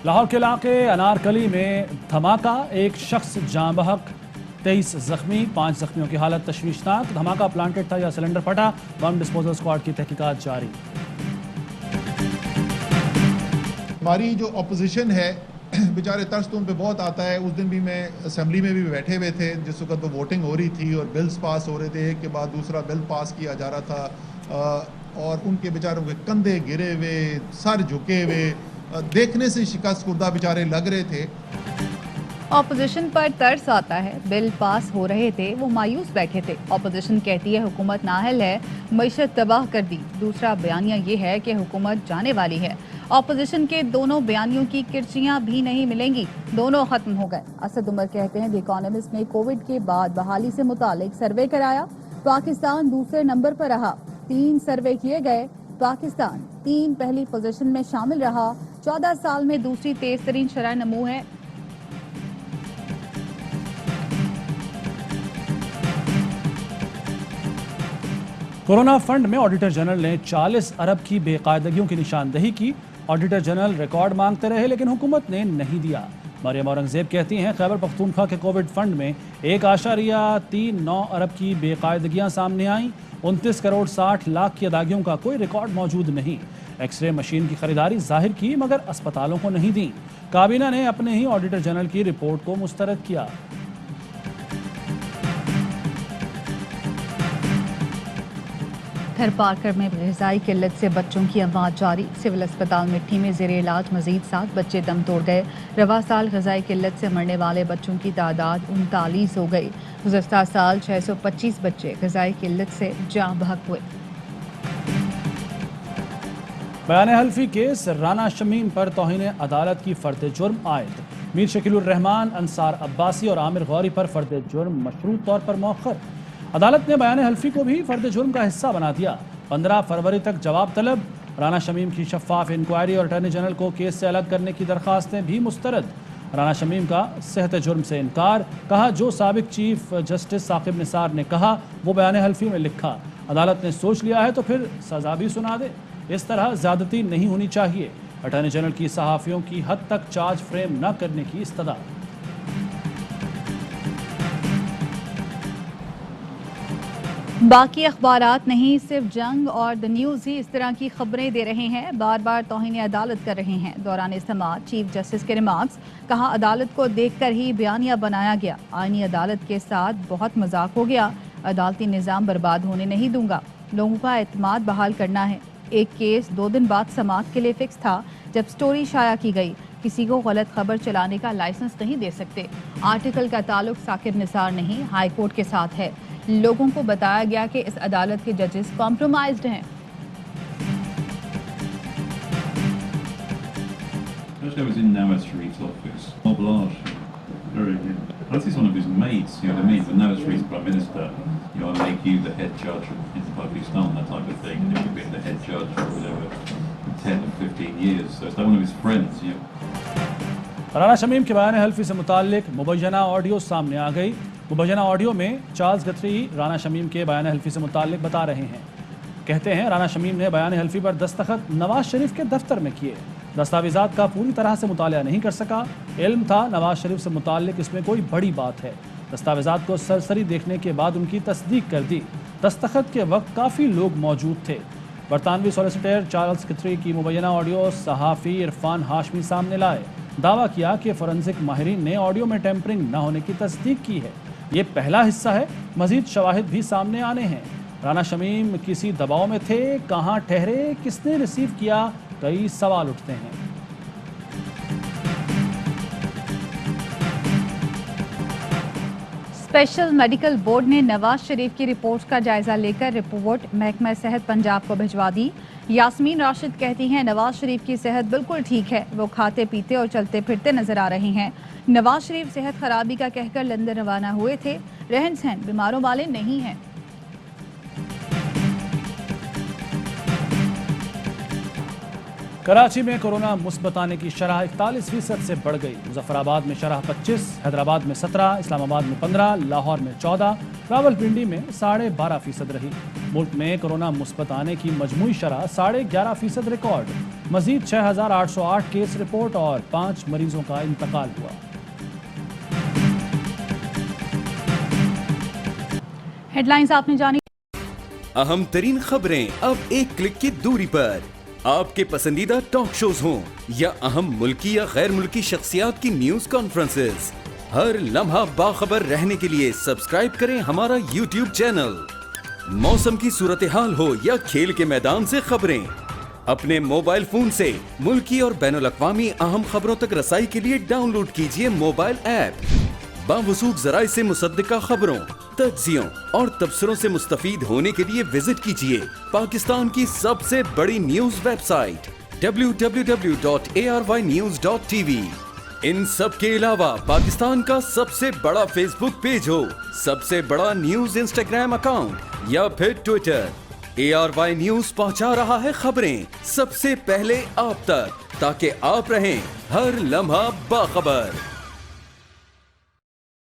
लाहौर के इलाके अनारकली में धमाका, एक शख्स जाँ बहक, 23 जख्मी, 5 जख्मियों की हालत तशवीशनाक। धमाका प्लांटेड था या सिलेंडर फटा, बम डिस्पोजल स्क्वाड की तहकीकात जारी। हमारी जो अपोजिशन है बेचारे तर्स तो उन पे बहुत आता है। उस दिन भी मैं असेंबली में भी बैठे हुए थे जिस वक्त वो वोटिंग हो रही थी और बिल्स पास हो रहे थे, एक के बाद दूसरा बिल पास किया जा रहा था और उनके बेचारों के कंधे गिरे हुए, सर झुके हुए, देखने से शिकस्त खुर्दा बेचारे लग रहे थे। ऑपोजिशन पर तरस आता है। बिल पास हो रहे थे, वो मायूस बैठे थे। ऑपोजिशन कहती है हुकूमत नाअहल है, मईशत तबाह कर दी। दूसरा बयानिया ये है कि हुकूमत जाने वाली है। ऑपोजिशन के दोनों बयानियों की किरचियां भी नहीं मिलेंगी, दोनों खत्म हो गए। असद उमर कहते हैं द इकोनॉमिस्ट ने कोविड के बाद बहाली से मुतालिक सर्वे कराया, पाकिस्तान दूसरे नंबर पर रहा। 3 सर्वे किए गए, पाकिस्तान 3 पहली पोजीशन में शामिल रहा। 14 साल में दूसरी तेज तरीन शरह नमू है। कोरोना फंड में ऑडिटर जनरल ने 40 अरब की बेकायदगियों की निशानदही की। ऑडिटर जनरल रिकॉर्ड मांगते रहे लेकिन हुकूमत ने नहीं दिया। मरियम औरंगजेब कहती हैं खैबर पख्तूनख्वा के कोविड फंड में 1.39 अरब की बेकायदगियां सामने आईं। 29 करोड़ 60 लाख की अदायगियों का कोई रिकॉर्ड मौजूद नहीं। एक्सरे मशीन की खरीदारी जाहिर की मगर अस्पतालों को नहीं दी। काबीना ने अपने ही ऑडिटर जनरल की रिपोर्ट को मुस्तरद किया। थर पार्कर में ग़िज़ाई किल्लत से बच्चों की अमवात जारी। सिविल अस्पताल मिट्टी में ज़ेर इलाज मजीद 7 बच्चे दम तोड़ गए। रवा साल ग़िज़ाई किल्लत से मरने वाले बच्चों की तादाद 39 हो गई। गुज़श्ता साल 625 बच्चे ग़िज़ाई किल्लत से जाँ बहक हुए। बयान हल्फी केस, राना शमीम पर तौहीन अदालत की फर्द जुर्म आयद। मीर शकीलुर रहमान, अंसार अब्बासी और आमिर गौरी पर फर्द जुर्म मशरूत तौर पर मौखर। अदालत ने बयान हल्फी को भी फर्द जुर्म का हिस्सा बना दिया। 15 फरवरी तक जवाब तलब। राना शमीम की शफाफ इंक्वायरी और अटॉर्नी जनरल को केस से अलग करने की दरख्वास्तें भी मुस्तरद। राना शमीम का सेहत जुर्म से इनकार, कहा जो साबिक चीफ जस्टिस साकिब निसार ने कहा वो बयान हल्फी में लिखा। अदालत ने सोच लिया है तो फिर सजा भी सुना दे। इस तरह ज्यादती नहीं होनी चाहिए। अटॉर्नी जनरल की सहाफ़ियों की हद तक चार्ज फ्रेम न करने की इस्तदा। बाकी अखबारात नहीं, सिर्फ जंग और द न्यूज़ ही इस तरह की खबरें दे रहे हैं, बार बार तौहीन अदालत कर रहे हैं। दौरान इस्तेमाल चीफ जस्टिस के रिमार्क्स, कहा अदालत को देखकर ही बयानिया बनाया गया। आईनी अदालत के साथ बहुत मजाक हो गया। अदालती निज़ाम बर्बाद होने नहीं दूंगा। लोगों का एतमाद बहाल करना है। एक केस 2 दिन बाद समाअत के लिए फिक्स था जब स्टोरी शाया की गई। किसी को गलत खबर चलाने का लाइसेंस नहीं दे सकते। आर्टिकल का ताल्लुक साकिब निसार नहीं, हाई कोर्ट के साथ है। लोगों को बताया गया कि इस अदालत के जजेस कॉम्प्रोमाइज्ड हैं। I was in Nawaz Sharif's office. Moblage. I think one of his mates, you know what I mean? When Nawaz Sharif's Prime Minister, you know, I make you the head judge in Pakistan, that type of thing. And you've been the head judge for whatever, 10 or 15 years. So it's like one of his friends, you know. Rana Shamim के बयान हल्फी से मुताल्लिक मुबैना audio सामने आ गई। मुबैना audio में Charles गथरी Rana Shamim के बयान हल्फी से मुताल्लिक बता रहे हैं। कहते हैं राना शमीम ने बयान हल्फी पर दस्तखत नवाज शरीफ के दफ्तर में किए। दस्तावेजात का पूरी तरह से मुतालिया नहीं कर सका। इल्म था नवाज शरीफ से मुताल्लिक इसमें कोई बड़ी बात है। दस्तावेजात को सरसरी देखने के बाद उनकी तस्दीक कर दी। दस्तखत के वक्त काफ़ी लोग मौजूद थे। बरतानवी सॉलिसिटर चार्ल्स गथरी की मुबैना ऑडियो सहाफ़ी इरफान हाशमी सामने लाए। दावा किया कि फोरेंसिक माहिरीन ने ऑडियो में टेम्परिंग न होने की तस्दीक की है। ये पहला हिस्सा है, मजीद शवाहिद भी सामने आने हैं। राना शमीम किसी दबाव में थे, कहाँ ठहरे, किसने रिसीव किया, कई सवाल उठते हैं। स्पेशल मेडिकल बोर्ड ने नवाज शरीफ की रिपोर्ट का जायजा लेकर रिपोर्ट महकमा सेहत पंजाब को भिजवा दी। यास्मीन राशिद कहती हैं नवाज शरीफ की सेहत बिल्कुल ठीक है, वो खाते पीते और चलते फिरते नजर आ रहे हैं। नवाज शरीफ सेहत खराबी का कहकर लंदन रवाना हुए थे। रहन सहन बीमारों वाले नहीं हैं। कराची में कोरोना मुस्बत आने की शरह 41% से बढ़ गई। मुजफ्फराबाद में शरह 25, हैदराबाद में 17, इस्लामाबाद में 15, लाहौर में 14, रावलपिंडी में 12.5% रही। मुल्क में कोरोना मुस्बत आने की मजमूई शरह 11.5% रिकॉर्ड। मजीद 6,808 केस रिपोर्ट और 5 मरीजों का इंतकाल हुआ। हेडलाइंस आपने जानी। अहम तरीन खबरें अब एक क्लिक की दूरी पर। आपके पसंदीदा टॉक शोज हों या अहम मुल्की या गैर मुल्की शख्सियात की न्यूज कॉन्फ्रेंसेस, हर लम्हा बाखबर रहने के लिए सब्सक्राइब करें हमारा YouTube चैनल। मौसम की सूरत हाल हो या खेल के मैदान से खबरें, अपने मोबाइल फोन से मुल्की और बैनुल अक़वामी अहम खबरों तक रसाई के लिए डाउनलोड कीजिए मोबाइल ऐप। बावसूख ज़राए से मुसद्दिका खबरों, तज्ज़ियों और तबसरों से मुस्तफ़ीद होने के लिए विजिट कीजिए पाकिस्तान की सबसे बड़ी न्यूज वेबसाइट www.arynews.tv। इन सब के अलावा पाकिस्तान का सबसे बड़ा फेसबुक पेज हो, सबसे बड़ा न्यूज इंस्टाग्राम अकाउंट या फिर ट्विटर, ARY न्यूज पहुंचा रहा है खबरें सबसे पहले आप तक, ताकि आप रहें हर लम्हा बाखबर।